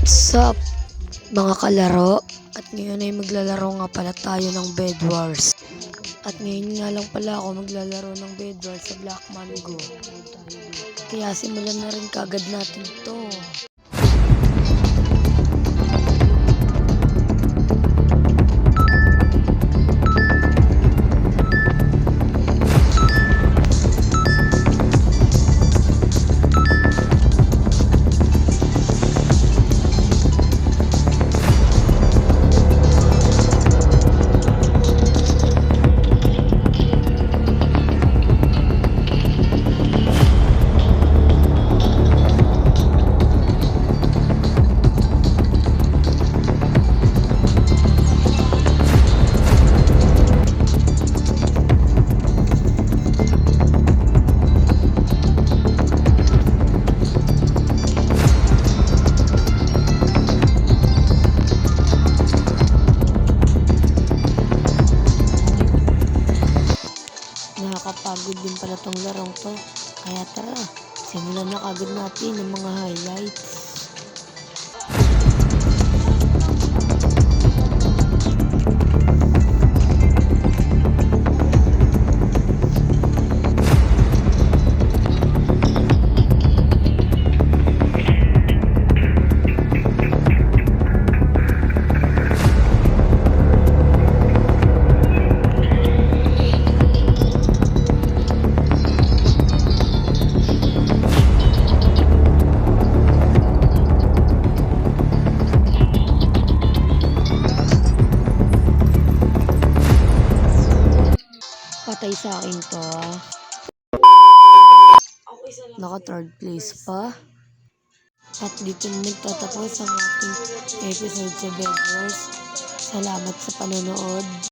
What's up mga kalaro? At ngayon ay maglalaro nga pala tayo ng Bed Wars. At ngayon nga lang pala ako maglalaro ng Bed Wars sa Black Mango. Kaya simulan na rin kagad natin to. Nakakapagod din pala tong larong to. Kaya tara, simulan na kagad natin ang mga highlights. Patay sa akin to ah. Naka third place pa. At dito na nagtatapos ang ating episode sa Bed Wars. Salamat sa panonood.